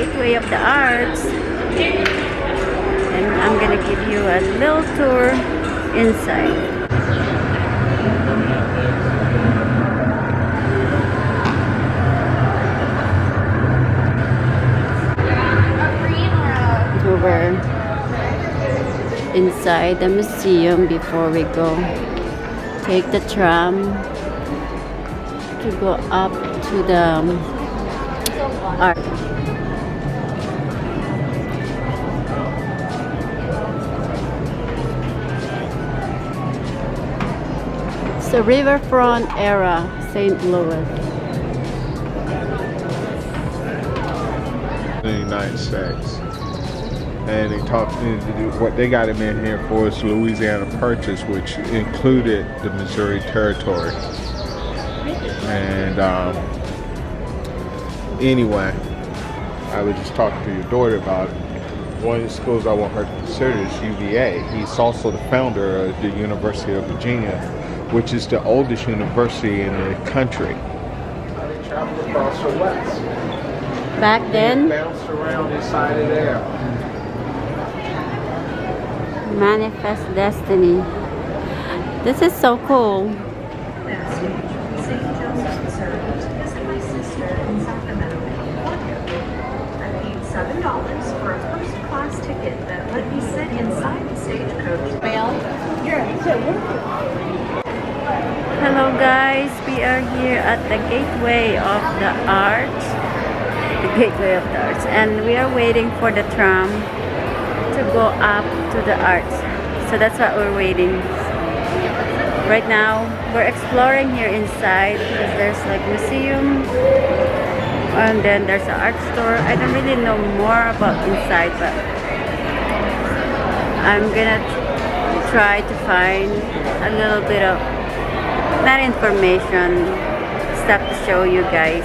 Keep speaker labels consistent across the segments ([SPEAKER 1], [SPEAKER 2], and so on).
[SPEAKER 1] Gateway of the Arts. And I'm gonna give you a little tour inside. Over inside the museum before we go. Take the tram to go up to the art. It's the riverfront era, St. Louis.
[SPEAKER 2] In the United States. And they talked, what they got him in here for is Louisiana Purchase, which included the Missouri Territory. And anyway, I was just talking to your daughter about it. One of the schools I want her to consider is UVA. He's also the founder of the University of Virginia, which is the oldest university in the country.
[SPEAKER 3] They traveled across the west.
[SPEAKER 1] Back then,
[SPEAKER 3] Bounced around inside of there.
[SPEAKER 1] Manifest Destiny. This is so cool.
[SPEAKER 4] St. Joseph's served. Visit my sister in Sacramento, California. I paid $7 for a first-class ticket that let me sit inside the stagecoach.
[SPEAKER 1] Hello guys, we are here at the Gateway of the Arts. The Gateway of the Arts. And we are waiting for the tram to go up to the arts. So that's what we're waiting. Right now, we're exploring here inside because there's like museum and then there's an art store. I don't really know more about inside, but I'm gonna try to find a little bit of that information, stuff to show you guys.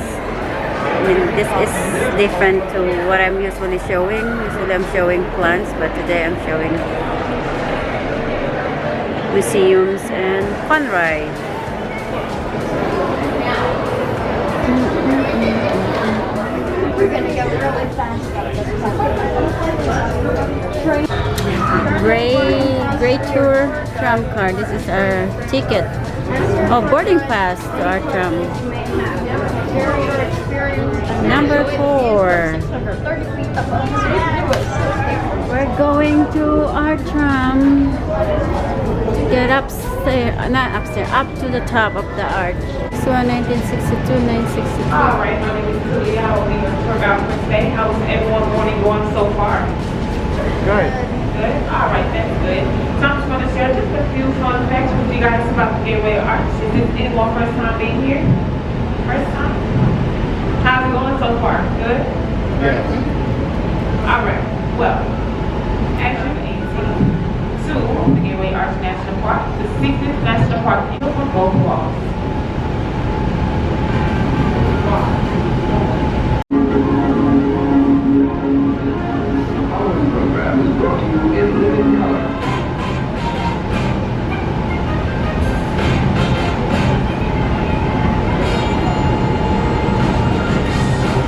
[SPEAKER 1] I mean, this is different to what I'm usually showing. Usually I'm showing plants, but today I'm showing museums and fun ride.
[SPEAKER 5] We're gonna go really fast.
[SPEAKER 1] Gray Tour tram card. This is our ticket. Oh, boarding pass to our tram. Number 4. We're going to our tram. Get upstairs, not upstairs, up to the top of the arch. This one, 1962, 962.
[SPEAKER 6] All right, my name is Julia. I will be your tour guide for today. How's everyone morning going so far?
[SPEAKER 2] Good.
[SPEAKER 6] Good. All right, that's good. So I'm just going to share just a few fun facts with you guys about the Gateway of Arts. Is this anyone first time being here? First time? How's it going so far? Good?
[SPEAKER 2] Yes.
[SPEAKER 6] All right. Well, as you can see, the Gateway Arts National Park, the 60th National Park in both walls.
[SPEAKER 7] Our program is brought to you in living color.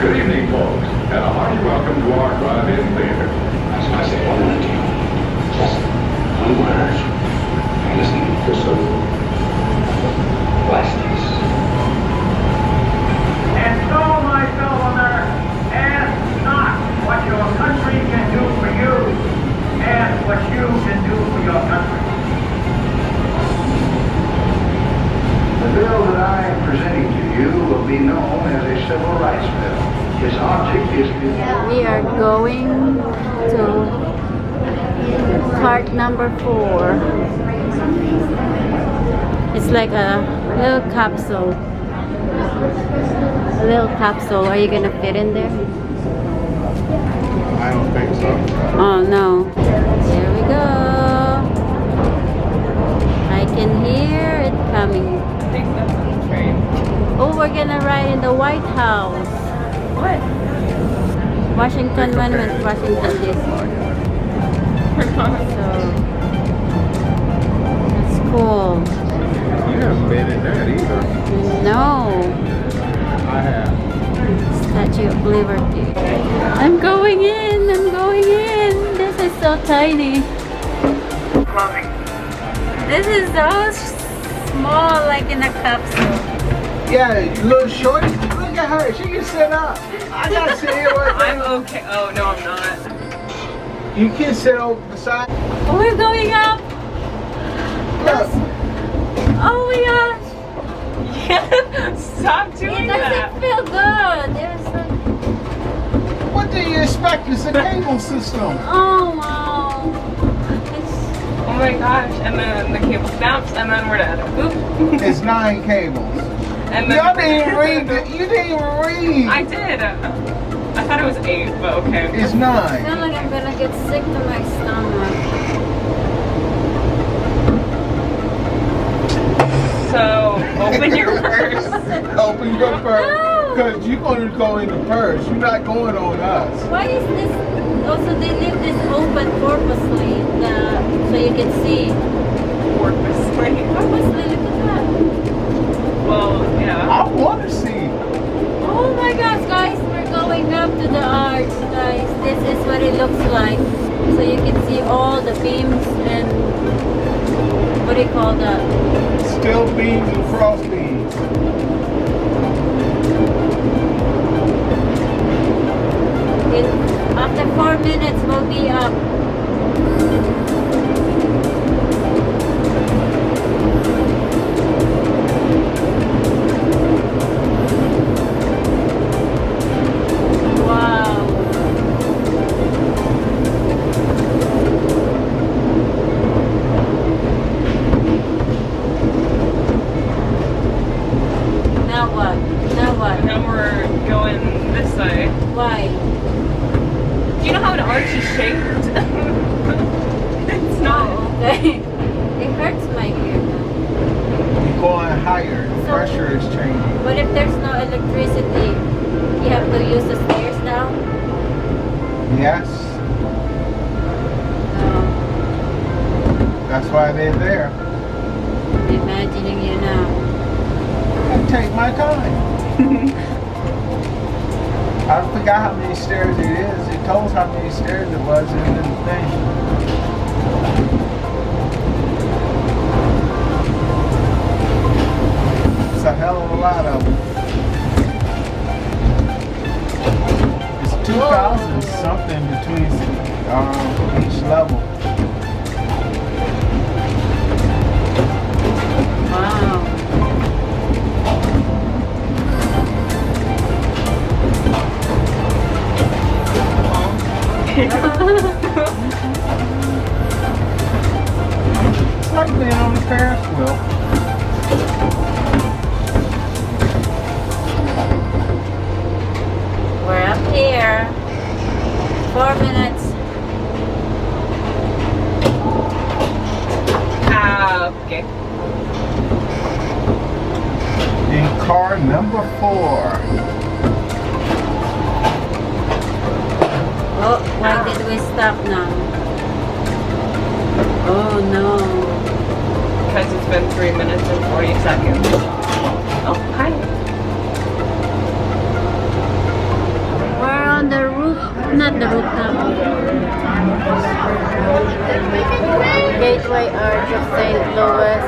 [SPEAKER 7] Good evening, folks, and a hearty welcome to our drive-in theater. That's what I say, one minute, just one word. I'm listening to some plastics.
[SPEAKER 8] And so, my fellow Americans, ask not what your country can do for you, ask what you can do for your country.
[SPEAKER 7] The bill that I am presenting to you will be known as a civil rights bill. Its object is to...
[SPEAKER 1] We are going to cart number 4. It's like a little capsule. A little capsule. Are you gonna fit in there?
[SPEAKER 2] I don't think so.
[SPEAKER 1] Oh no. There we go. I can hear it coming.
[SPEAKER 6] I think that's a train.
[SPEAKER 1] Oh, we're gonna ride in the White House.
[SPEAKER 6] What?
[SPEAKER 1] Washington Monument, Washington DC. So it's cool.
[SPEAKER 2] You haven't been in that either.
[SPEAKER 1] No.
[SPEAKER 2] I have.
[SPEAKER 1] Statue of Liberty. I'm going in. I'm going in. This is so tiny. This is so small, like in a capsule.
[SPEAKER 3] Yeah, you little shorty. Look at her. She can sit up. I gotta sit here right
[SPEAKER 6] I'm
[SPEAKER 3] now.
[SPEAKER 6] okay. Oh, no, I'm not.
[SPEAKER 3] You can sit over beside.
[SPEAKER 1] Oh, we're going up.
[SPEAKER 3] Look.
[SPEAKER 1] Oh my gosh.
[SPEAKER 6] Yeah, stop
[SPEAKER 1] It
[SPEAKER 6] doing that.
[SPEAKER 1] doesn't feel good. There's like,
[SPEAKER 3] What do you expect? It's a cable system.
[SPEAKER 1] oh wow. It's,
[SPEAKER 6] Oh my gosh. And then the cable snaps, and then we're dead. Oop.
[SPEAKER 3] It's 9 cables.
[SPEAKER 6] And then
[SPEAKER 3] Y'all didn't even read it. You didn't even read.
[SPEAKER 6] I did. I thought it was 8, but okay.
[SPEAKER 3] It's
[SPEAKER 1] I
[SPEAKER 3] 9.
[SPEAKER 1] feel like I'm gonna get sick to my stomach.
[SPEAKER 6] So, open your purse.
[SPEAKER 3] Open your purse.
[SPEAKER 1] No.
[SPEAKER 3] Because you're going to go in the purse. You're not going on us.
[SPEAKER 1] Why is this? Also, they leave this open purposely, so you can see.
[SPEAKER 6] Purposely.
[SPEAKER 1] Purposely, look at that.
[SPEAKER 6] Well, yeah.
[SPEAKER 3] I want to see.
[SPEAKER 1] Oh my gosh, guys, we're going up to the arch, guys. This is what it looks like. So you can see all the beams and what do you call that?
[SPEAKER 3] Steel beams and cross beams.
[SPEAKER 1] After 4 minutes, we'll be up. Wow. Now what? Now what?
[SPEAKER 6] Now we're going this way.
[SPEAKER 1] Why?
[SPEAKER 6] Do you know how an arch is shaped? It's not.
[SPEAKER 1] Oh, okay. It hurts my ear now.
[SPEAKER 3] You're going higher. The
[SPEAKER 1] So-
[SPEAKER 3] pressure is changing.
[SPEAKER 1] But if there's no electricity, you have to use the stairs now?
[SPEAKER 3] Yes.
[SPEAKER 1] No.
[SPEAKER 3] That's why they're there.
[SPEAKER 1] I'm imagining you now.
[SPEAKER 3] I take my time. I forgot how many stairs it is. It told us how many stairs it was in the thing. It's a hell of a lot of them. It's 2,000 something between each level.
[SPEAKER 1] Wow.
[SPEAKER 3] It's like being on the Ferris wheel.
[SPEAKER 1] We're up here. 4 minutes.
[SPEAKER 6] Okay.
[SPEAKER 3] In car number 4.
[SPEAKER 1] Oh, why did we stop now? Oh no.
[SPEAKER 6] Because it's been 3 minutes and 40 seconds. Oh, hi.
[SPEAKER 1] We're on the roof, not the rooftop. Gateway Arch of St. Louis,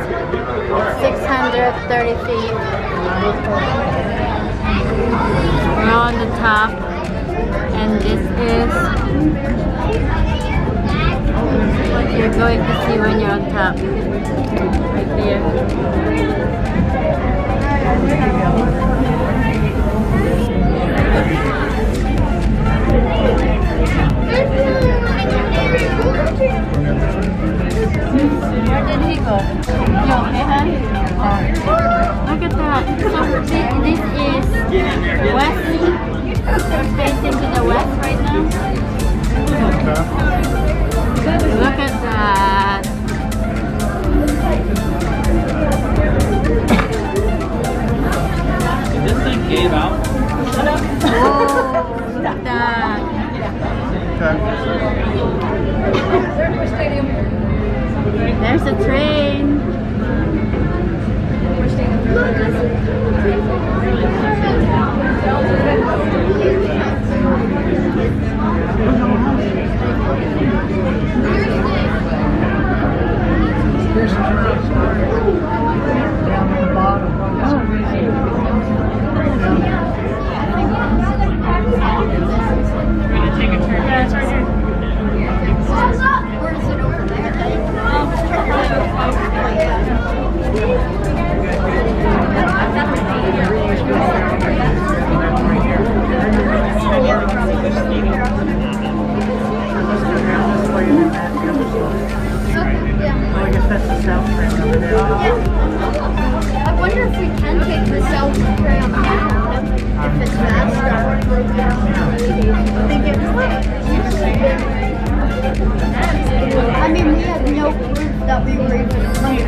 [SPEAKER 1] 630 feet. We're on the top, and this is what you're going to see when you're on top. Right there. Where did he go? You okay, hon? Look at that. So this is west. We're facing to the west right now. Look at that.
[SPEAKER 9] This thing gave out.
[SPEAKER 1] Whoa, look at that. There's a train.
[SPEAKER 3] I guess that's the south train over there.
[SPEAKER 5] I wonder if we can take the south tram down if it's faster. I think I mean, we had no proof that we were even coming.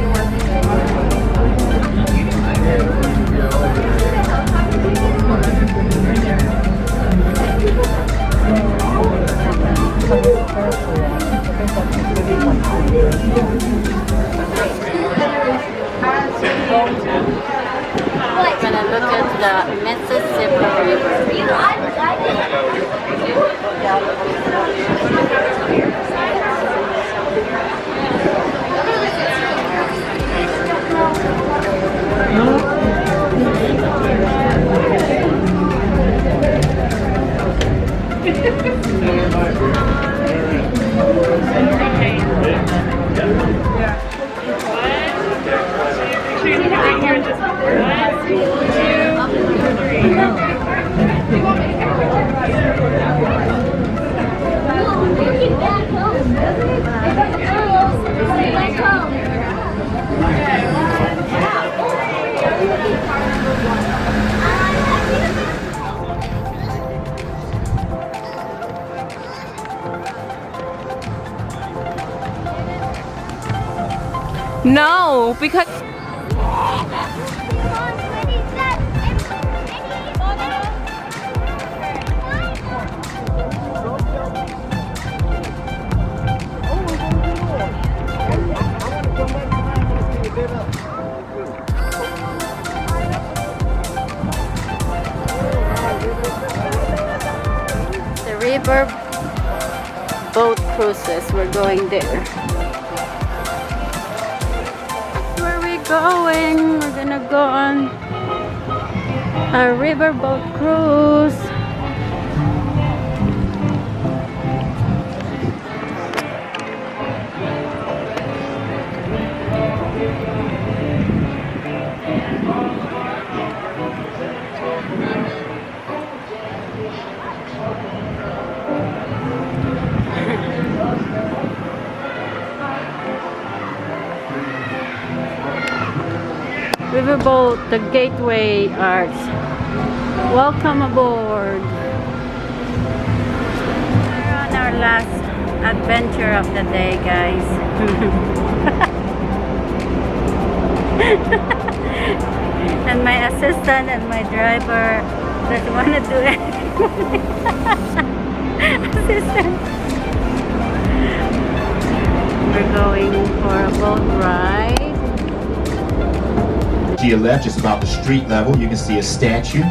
[SPEAKER 1] We're gonna look at the Mississippi River.
[SPEAKER 6] No, because
[SPEAKER 1] The river boat cruises, we're going there. Where we going? We're gonna go on a river boat cruise. Riverboat, the Gateway Arts. Welcome aboard. We're on our last adventure of the day, guys. And my assistant and my driver doesn't want to do anything. Assistant. We're going for a boat ride.
[SPEAKER 9] To your left, just about the street level, you can see a statue.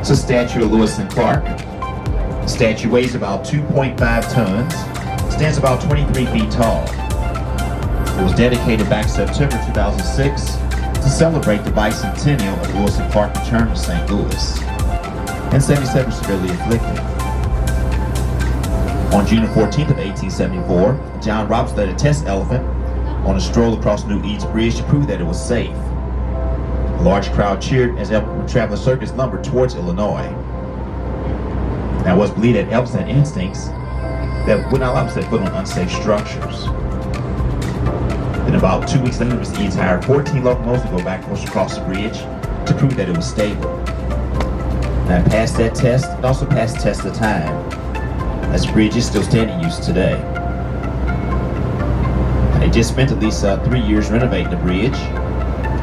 [SPEAKER 9] It's a statue of Lewis and Clark. The statue weighs about 2.5 tons, stands about 23 feet tall. It was dedicated back September 2006 to celebrate the bicentennial of Lewis and Clark return to St. Louis, and 77 severely afflicted. On June 14th of 1874, John Roberts led a test elephant on a stroll across New Eads Bridge to prove that it was safe. A large crowd cheered as elephant traveler circus lumbered towards Illinois. Now, it was believed that elephants had instincts that would not allow them to set foot on unsafe structures. Then about 2 weeks later, Mr. Eads hired 14 locomotives to go back and forth across the bridge to prove that it was stable. Now, it passed that test and also passed the test of time, as the bridge is still standing in use today. And they just spent at least 3 years renovating the bridge.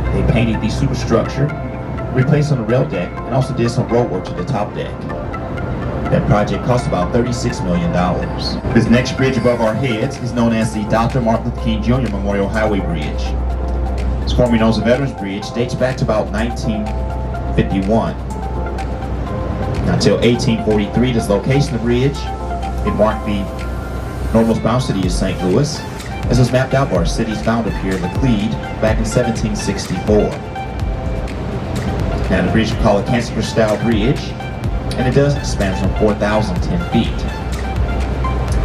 [SPEAKER 9] They painted the superstructure, replaced on the rail deck, and also did some road work to the top deck. That project cost about $36 million. This next bridge above our heads is known as the Dr. Martin Luther King Jr. Memorial Highway Bridge. It's formerly known as the Veterans Bridge, dates back to about 1951. Until 1843, this location of the bridge, it marked the northwestbound city of St. Louis, as was mapped out by our city's founder, Pierre Laclede, back in 1764. Now the bridge is called a cantilever-style bridge, and it does expand from 4,010 feet.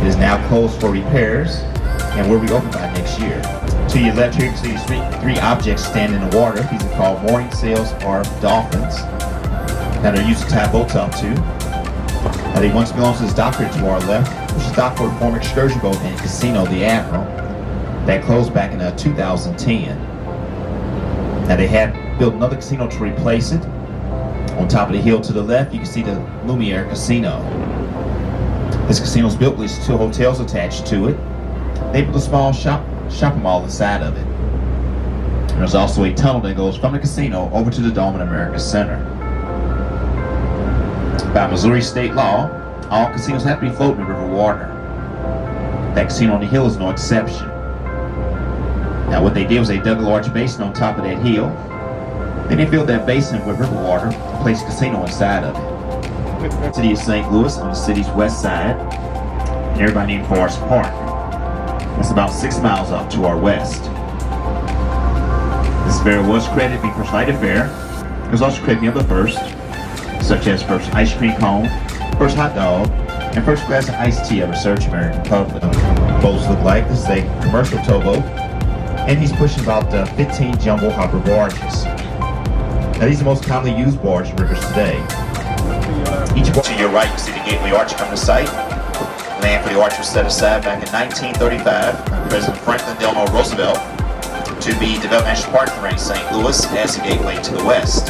[SPEAKER 9] It is now closed for repairs and will reopen by next year. To your left here, you can see three objects standing in the water. These are called mooring sails or dolphins. Now they're used to tie boats up to. Now they once belonged to this dockyard to our left, which is docked for the former excursion boat and casino, the Admiral, that closed back in 2010. Now they had built another casino to replace it. On top of the hill to the left, you can see the Lumiere Casino. This casino is built with two hotels attached to it. They built a small shopping mall inside of it. And there's also a tunnel that goes from the casino over to the Dome in America Center. By Missouri state law, all casinos have to be floating in river water. That casino on the hill is no exception. Now what they did was they dug a large basin on top of that hill. Then they filled that basin with river water and placed a casino inside of it. The city of St. Louis on the city's west side, and everybody named Forest Park. That's about 6 miles up to our west. This fair was credited to be first light affair. It was also credited to be the first, such as first ice cream cone, first hot dog, and first glass of iced tea ever served to American public. Boats look like this is a commercial towboat, and he's pushing about 15 jumbo hopper barges. Now these are the most commonly used barge in rivers today. Each barge to your right, you see the Gateway Arch come to sight. Land for the arch was set aside back in 1935 by President Franklin Delano Roosevelt to be developed National Park in St. Louis as the gateway to the west.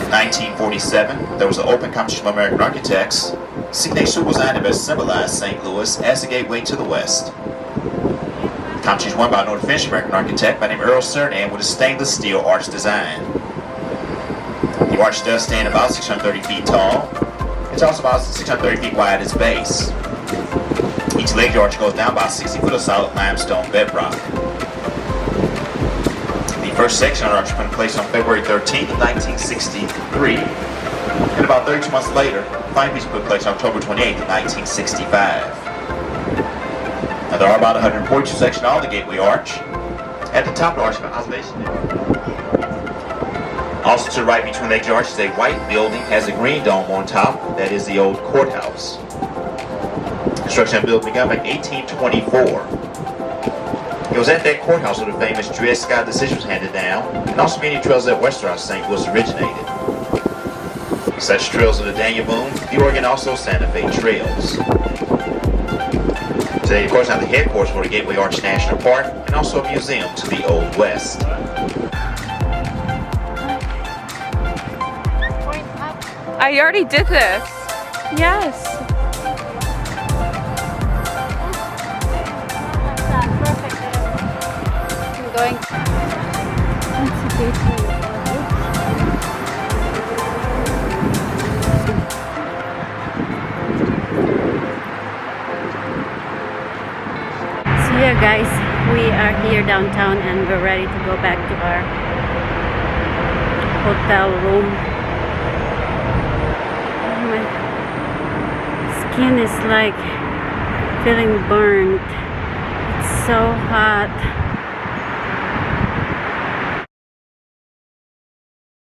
[SPEAKER 9] In 1947, there was an open competition of American architects seeking a suitable design to best symbolize St. Louis as the gateway to the west. The competition was won by a noted Finnish American architect by the name of Earl Cernan with a stainless steel arch design. The arch does stand about 630 feet tall. It's also about 630 feet wide at its base. Each leg of the arch goes down about 60 foot of solid limestone bedrock. The first section of the arch was put in place on February 13th, 1963, and about 32 months later, the final piece was put in place on October 28th, 1965. Now there are about 142 sections on the Gateway Arch. At the top of the arch, an observation deck. Also to the right between the legs of the arch is a white building, has a green dome on top. That is the old courthouse. Construction of the building began back in 1824. It was at that courthouse where the famous Dred Scott decision was handed down, and also many trails that western St. Louis originated. Such trails are the Daniel Boone, the Oregon, also Santa Fe trails. Today, of course, now the headquarters for the Gateway Arch National Park, and also a museum to the Old West.
[SPEAKER 6] I already did this. Yes.
[SPEAKER 5] I'm going.
[SPEAKER 1] So yeah guys, we are here downtown and we're ready to go back to our hotel room. My skin is like feeling burnt. It's so hot.